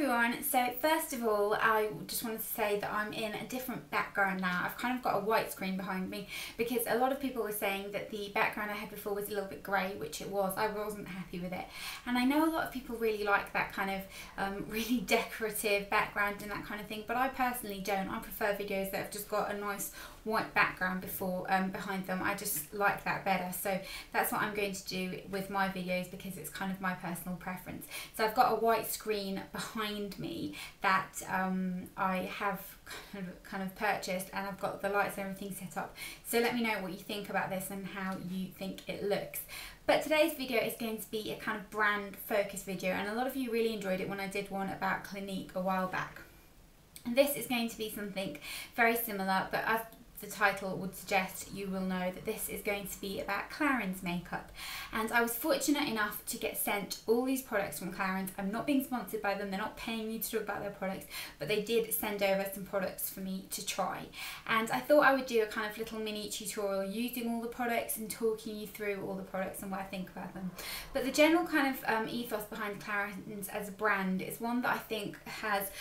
everyone, so first of all I just wanted to say that I'm in a different background now. I've kind of got a white screen behind me because a lot of people were saying that the background I had before was a little bit grey, which it was. I wasn't happy with it, and I know a lot of people really like that kind of really decorative background and that kind of thing, but I personally don't. I prefer videos that have just got a nice white background behind them. I just like that better, so that's what I'm going to do with my videos because it's kind of my personal preference. So I've got a white screen behind me that I have kind of purchased, and I've got the lights and everything set up. So let me know what you think about this and how you think it looks. But today's video is going to be a kind of brand focus video, and a lot of you really enjoyed it when I did one about Clinique a while back. And this is going to be something very similar, but as the title would suggest, you will know that this is going to be about CLARINS makeup. And I was fortunate enough to get sent all these products from CLARINS. I'm not being sponsored by them, they're not paying me to talk about their products, but they did send over some products for me to try. And I thought I would do a kind of little mini tutorial using all the products and talking you through all the products and what I think about them. But the general kind of ethos behind CLARINS as a brand is one that I think has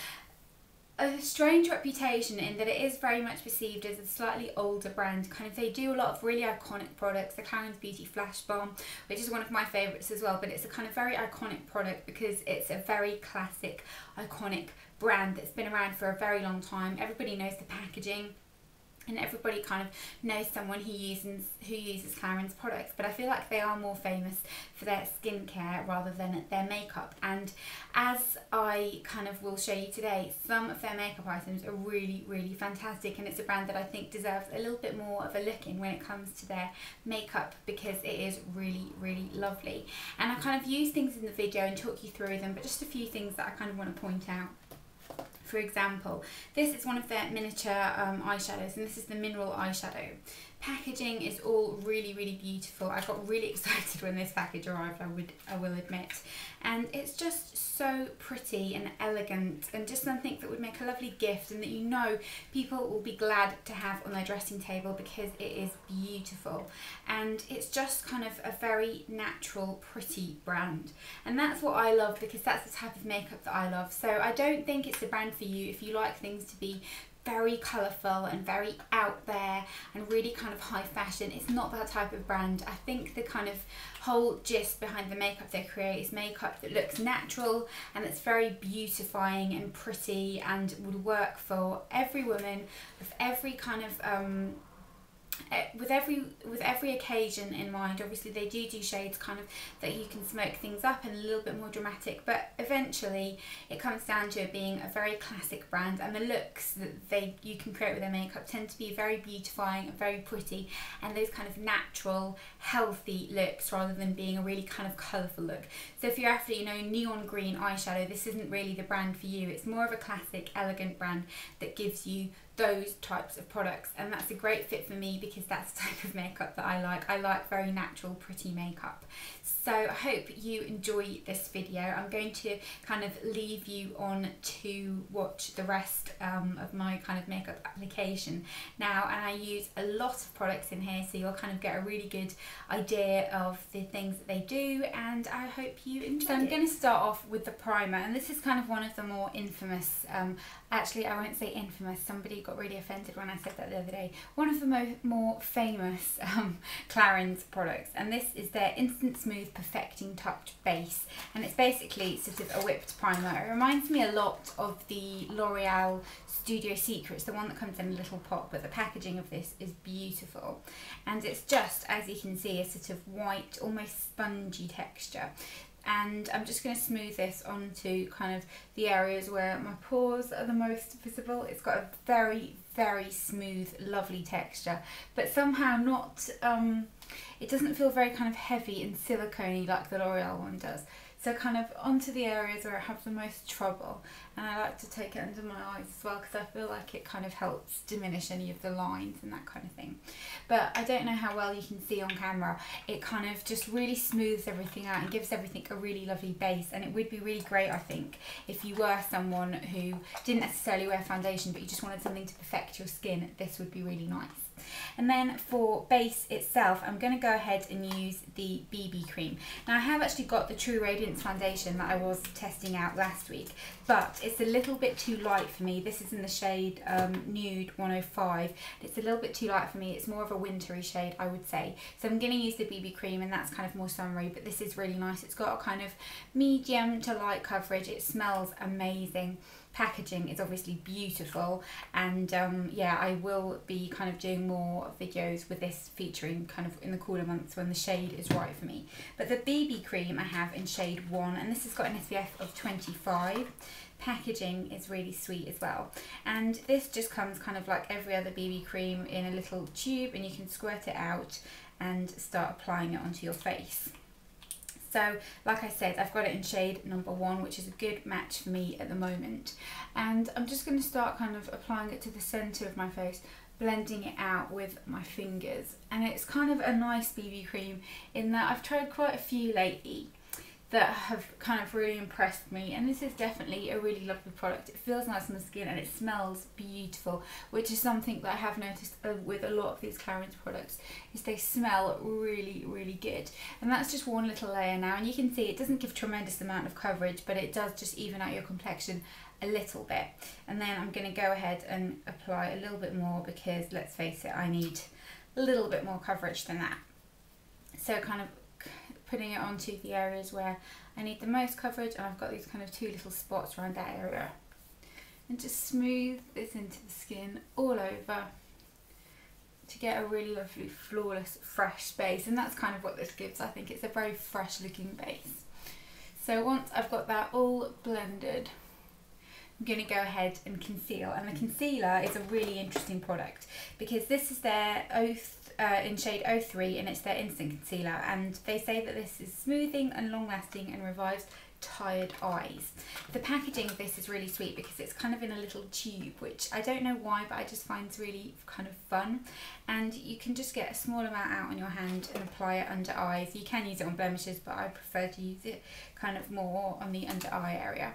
a strange reputation in that it is very much perceived as a slightly older brand. They do a lot of really iconic products. The CLARINS Beauty Flash Balm, which is one of my favourites as well, but it's a kind of very iconic product because it's a very classic, iconic brand that's been around for a very long time. Everybody knows the packaging, and everybody kind of knows someone who uses CLARINS products, but I feel like they are more famous for their skincare rather than their makeup. And as I kind of will show you today, some of their makeup items are really, really fantastic, and it's a brand that I think deserves a little bit more of a look in when it comes to their makeup because it is really, really lovely. And I kind of use things in the video and talk you through them, but just a few things that I kind of want to point out. For example, this is one of their miniature eyeshadows, and this is the mineral eyeshadow. Packaging is all really, really beautiful. I got really excited when this package arrived, I will admit. And it's just so pretty and elegant, and just something that would make a lovely gift and that you know people will be glad to have on their dressing table because it is beautiful. And it's just kind of a very natural, pretty brand. And that's what I love because that's the type of makeup that I love. So I don't think it's the brand for you if you like things to be very colourful and very out there and really kind of high fashion. It's not that type of brand. I think the kind of whole gist behind the makeup they create is makeup that looks natural and that's very beautifying and pretty and would work for every woman with every kind of with every occasion in mind. Obviously they do shades kind of that you can smoke things up and a little bit more dramatic, but eventually it comes down to it being a very classic brand, and the looks that you can create with their makeup tend to be very beautifying and very pretty, and those kind of natural, healthy looks rather than being a really kind of colourful look. So if you're after, you know, neon green eyeshadow, this isn't really the brand for you. It's more of a classic, elegant brand that gives you those types of products, and that's a great fit for me because that's the type of makeup that I like. I like very natural, pretty makeup. So I hope you enjoy this video. I'm going to kind of leave you on to watch the rest of my kind of makeup application now, and I use a lot of products in here, so you'll kind of get a really good idea of the things that they do, and I hope you enjoy it. So I'm going to start off with the primer, and this is kind of one of the more infamous, actually I won't say infamous, somebody got really offended when I said that the other day, one of the more famous CLARINS products, and this is their Instant Smooth Perfecting Touch Base, and it's basically sort of a whipped primer. It reminds me a lot of the L'Oreal Studio Secrets, the one that comes in a little pot, but the packaging of this is beautiful, and it's just, as you can see, a sort of white, almost spongy texture. And I'm just going to smooth this onto kind of the areas where my pores are the most visible. It's got a very, very smooth, lovely texture, but somehow not, it doesn't feel very kind of heavy and silicone-y like the L'Oreal one does. So kind of onto the areas where I have the most trouble, and I like to take it under my eyes as well because I feel like it kind of helps diminish any of the lines and that kind of thing. But I don't know how well you can see on camera, it kind of just really smooths everything out and gives everything a really lovely base, and it would be really great, I think, if you were someone who didn't necessarily wear foundation but you just wanted something to perfect your skin. This would be really nice. And then for base itself, I'm going to go ahead and use the BB cream. Now I have actually got the True Radiance foundation that I was testing out last week, but it's a little bit too light for me. This is in the shade Nude 105. It's a little bit too light for me. It's more of a wintry shade, I would say. So I'm going to use the BB cream, and that's kind of more summery, but this is really nice. It's got a kind of medium to light coverage. It smells amazing. Packaging is obviously beautiful, and yeah, I will be kind of doing more videos with this featuring kind of in the cooler months when the shade is right for me. But the BB cream I have in shade 1, and this has got an SPF of 25. Packaging is really sweet as well, and this just comes kind of like every other BB cream in a little tube, and you can squirt it out and start applying it onto your face. So like I said, I've got it in shade number 1, which is a good match for me at the moment. And I'm just going to start kind of applying it to the centre of my face, blending it out with my fingers. And it's kind of a nice BB cream in that I've tried quite a few lately that have kind of really impressed me, and this is definitely a really lovely product. It feels nice on the skin and it smells beautiful, which is something that I have noticed with a lot of these CLARINS products, is they smell really, really good. And that's just one little layer now, and you can see it doesn't give tremendous amount of coverage, but it does just even out your complexion a little bit. And then I'm going to go ahead and apply a little bit more, because let's face it, I need a little bit more coverage than that. So kind of putting it onto the areas where I need the most coverage, and I've got these kind of 2 little spots around that area, and just smooth this into the skin all over to get a really lovely, flawless, fresh base. And that's kind of what this gives. I think it's a very fresh looking base. So once I've got that all blended, I'm going to go ahead and conceal. And the concealer is a really interesting product, because this is their in shade 03, and it's their instant concealer, and they say that this is smoothing and long lasting and revives tired eyes. The packaging of this is really sweet, because it's kind of in a little tube, which I don't know why, but I just find it's really kind of fun. And you can just get a small amount out on your hand and apply it under eyes. You can use it on blemishes, but I prefer to use it kind of more on the under eye area,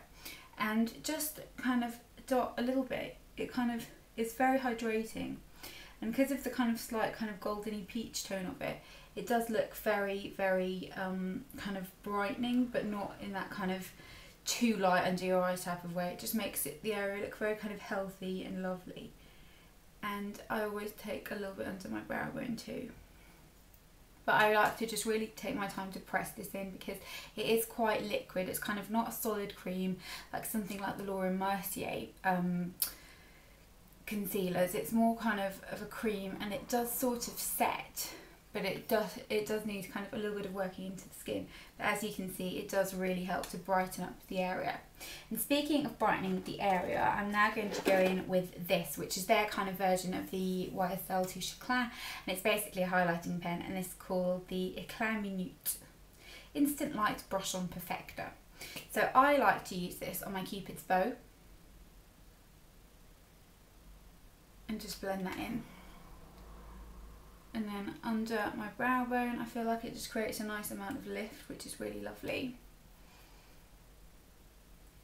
and just kind of dot a little bit. It kind of is very hydrating, and because of the kind of slight kind of goldeny peach tone of it, it does look very, very kind of brightening, but not in that kind of too light under your eyes type of way. It just makes the area look very kind of healthy and lovely. And I always take a little bit under my brow bone too. But I like to just really take my time to press this in, because it is quite liquid. It's kind of not a solid cream like something like the Laura Mercier concealers. It's more kind of a cream, and it does sort of set, but it does need kind of a little bit of working into the skin. But as you can see, it does really help to brighten up the area. And speaking of brightening the area, I'm now going to go in with this, which is their kind of version of the YSL Touche Eclat, and it's basically a highlighting pen, and it's called the Eclat Minute Instant Light Brush On Perfector. So I like to use this on my Cupid's bow and just blend that in. And then under my brow bone, I feel like it just creates a nice amount of lift, which is really lovely.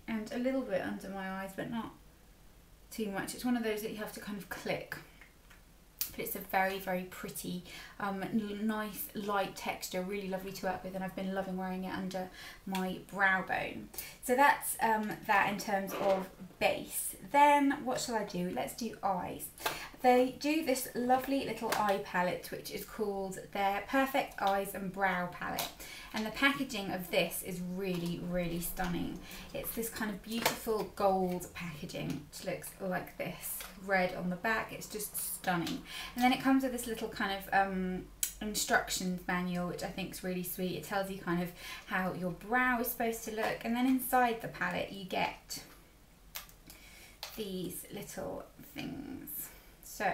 And a little bit under my eyes, but not too much. It's one of those that you have to kind of click. But it's a very, very pretty, nice, light texture, really lovely to work with, and I've been loving wearing it under my brow bone. So that's that in terms of base. Then what shall I do? Let's do eyes. They do this lovely little eye palette, which is called their Perfect Eyes and Brow Palette. And the packaging of this is really, really stunning. It's this kind of beautiful gold packaging, which looks like this, red on the back. It's just stunning. And then it comes with this little kind of instructions manual, which I think is really sweet. It tells you kind of how your brow is supposed to look. And then inside the palette, you get these little things. So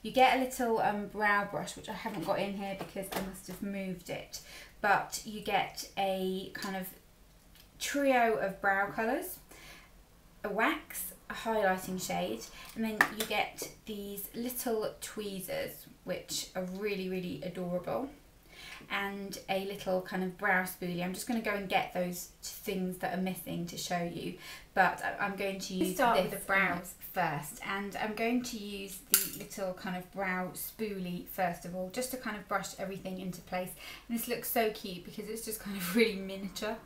you get a little brow brush, which I haven't got in here because I must have moved it, but you get a kind of trio of brow colours, a wax, a highlighting shade, and then you get these little tweezers, which are really, really adorable. and a little kind of brow spoolie. I'm just going to go and get those things that are missing to show you, but I'm going to use start with the brows first, and I'm going to use the little kind of brow spoolie first of all, just to kind of brush everything into place. And this looks so cute because it's just kind of really miniature.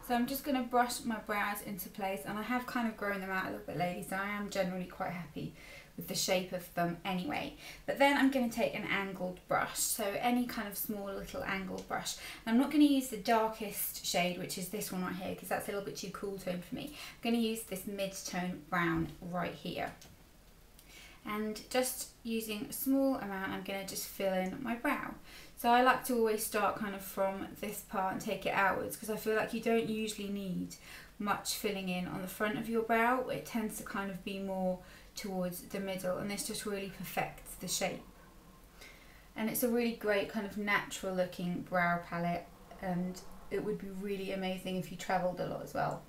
So I'm just going to brush my brows into place, and I have kind of grown them out a little bit lately, so I am generally quite happy with the shape of them anyway. But then I'm going to take an angled brush, so any kind of small little angled brush. And I'm not going to use the darkest shade, which is this one right here, because that's a little bit too cool tone for me. I'm going to use this mid-tone brown right here. And just using a small amount, I'm going to just fill in my brow. So I like to always start kind of from this part and take it outwards, because I feel like you don't usually need much filling in on the front of your brow. It tends to kind of be more towards the middle, and this just really perfects the shape. And it's a really great kind of natural looking brow palette, and it would be really amazing if you travelled a lot as well.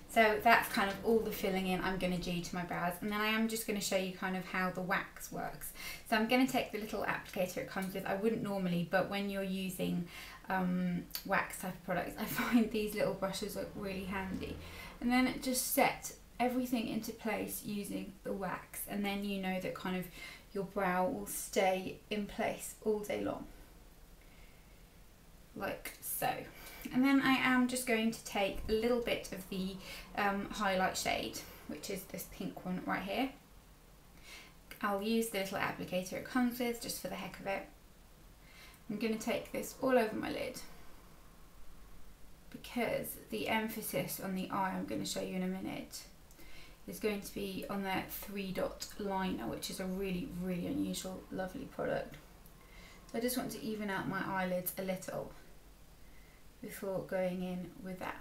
So that's kind of all the filling in I'm going to do to my brows, and then I am just going to show you kind of how the wax works. So I'm going to take the little applicator it comes with. I wouldn't normally, but when you're using wax type of products, I find these little brushes look really handy. And then it just set everything into place using the wax, and then you know that kind of your brow will stay in place all day long, like so. And then I am just going to take a little bit of the highlight shade, which is this pink one right here. I'll use the little applicator it comes with just for the heck of it. I'm going to take this all over my lid, because the emphasis on the eye, I'm going to show you in a minute, is going to be on that 3-dot liner, which is a really, really unusual, lovely product. So I just want to even out my eyelids a little before going in with that.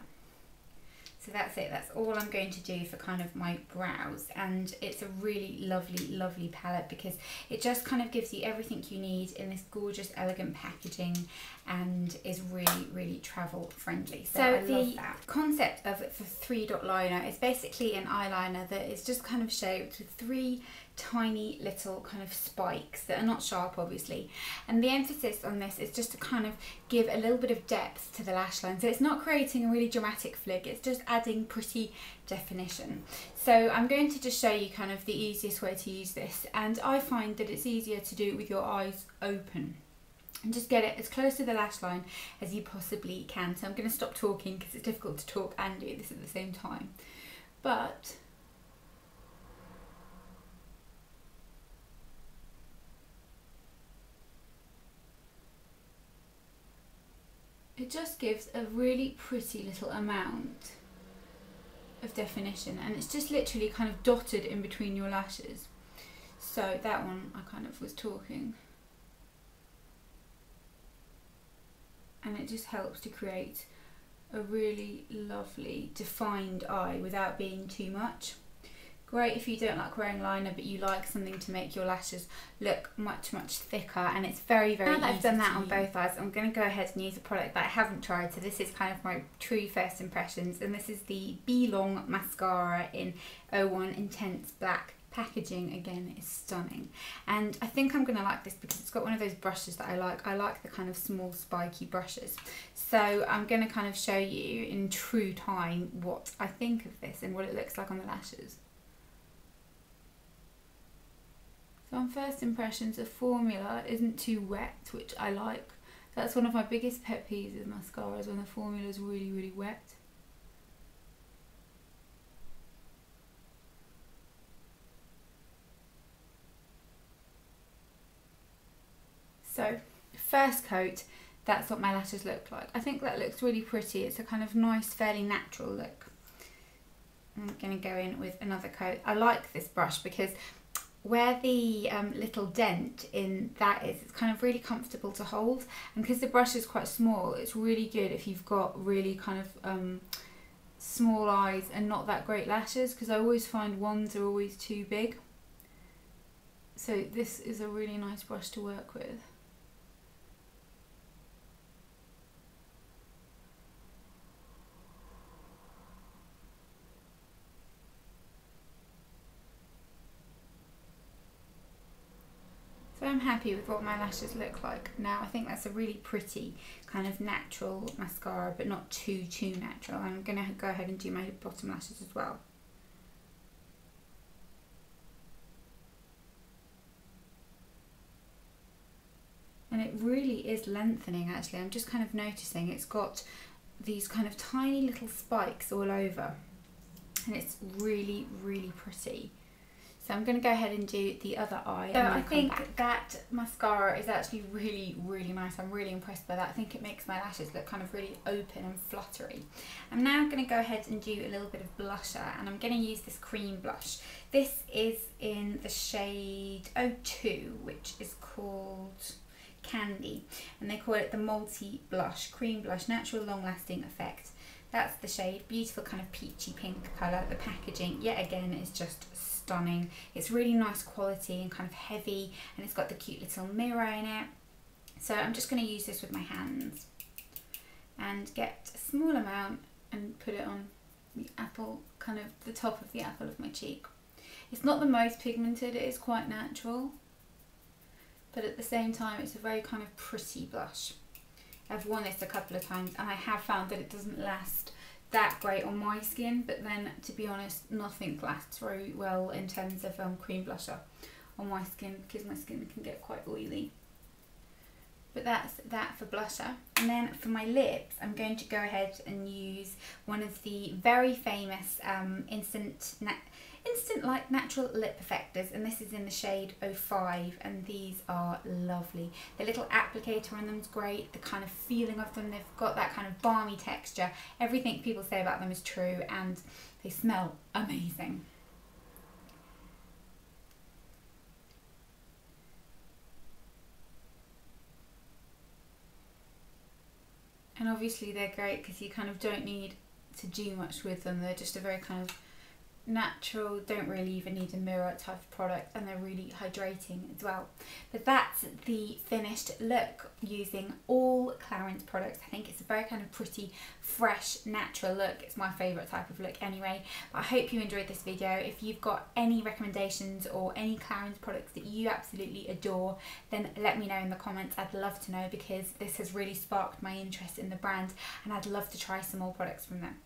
So that's it, that's all I'm going to do for kind of my brows, and it's a really lovely, lovely palette because it just kind of gives you everything you need in this gorgeous, elegant packaging, and is really, really travel friendly. So the concept of the 3-dot liner is basically an eyeliner that is just kind of shaped with 3 tiny little kind of spikes that are not sharp obviously, and the emphasis on this is just to kind of give a little bit of depth to the lash line. So it's not creating a really dramatic flick, it's just adding pretty definition. So I'm going to just show you kind of the easiest way to use this, and I find that it's easier to do it with your eyes open and just get it as close to the lash line as you possibly can. So I'm going to stop talking because it's difficult to talk and do this at the same time, but it just gives a really pretty little amount of definition, and it's just literally kind of dotted in between your lashes. So that one I kind of was talking, and it just helps to create a really lovely defined eye without being too much. Great if you don't like wearing liner but you like something to make your lashes look much, much thicker, and it's very, very easy. Now that I've done that on both eyes, I'm going to go ahead and use a product that I haven't tried. So this is kind of my true first impressions, and this is the Long Mascara in 01 Intense Black. Packaging again is stunning, and I think I'm going to like this because it's got one of those brushes that I like. I like the kind of small spiky brushes, so I'm going to kind of show you in true time what I think of this and what it looks like on the lashes. So on first impressions, the formula isn't too wet, which I like. That's one of my biggest pet peeves with mascaras, when the formula is really, really wet. So first coat, that's what my lashes look like. I think that looks really pretty. It's a kind of nice, fairly natural look. I'm going to go in with another coat. I like this brush because where the little dent in that is, it's kind of really comfortable to hold, and because the brush is quite small, it's really good if you've got really kind of small eyes and not that great lashes, because I always find ones are always too big. So this is a really nice brush to work with. So I'm happy with what my lashes look like now. I think that's a really pretty kind of natural mascara, but not too natural. I'm going to go ahead and do my bottom lashes as well. And it really is lengthening actually. I'm just kind of noticing it's got these kind of tiny little spikes all over. And it's really pretty. So I'm going to go ahead and do the other eye. So I think that mascara is actually really nice. I'm really impressed by that. I think it makes my lashes look kind of really open and fluttery. I'm now going to go ahead and do a little bit of blusher, and I'm going to use this cream blush. This is in the shade 02, which is called Candy, and they call it the Multi Blush Cream Blush Natural Long Lasting Effect. That's the shade. Beautiful kind of peachy pink colour. The packaging, yet again, is just stunning. It's really nice quality and kind of heavy, and it's got the cute little mirror in it. So I'm just going to use this with my hands and get a small amount and put it on the apple, kind of the top of the apple of my cheek. It's not the most pigmented, it is quite natural, but at the same time it's a very kind of pretty blush. I've worn this a couple of times and I have found that it doesn't last that great on my skin, but then to be honest, nothing lasts very well in terms of cream blusher on my skin, because my skin can get quite oily. But that's that for blusher. And then for my lips, I'm going to go ahead and use one of the very famous instant like natural lip perfectors, and this is in the shade 05, and these are lovely. The little applicator on them is great. The kind of feeling of them, they've got that kind of balmy texture. Everything people say about them is true, and they smell amazing. And obviously they're great because you kind of don't need to do much with them. They're just a very kind of natural, don't really even need a mirror type of product, and they're really hydrating as well. But that's the finished look using all Clarins products. I think it's a very kind of pretty, fresh, natural look. It's my favourite type of look anyway. But I hope you enjoyed this video. If you've got any recommendations or any Clarins products that you absolutely adore, then let me know in the comments. I'd love to know, because this has really sparked my interest in the brand, and I'd love to try some more products from them.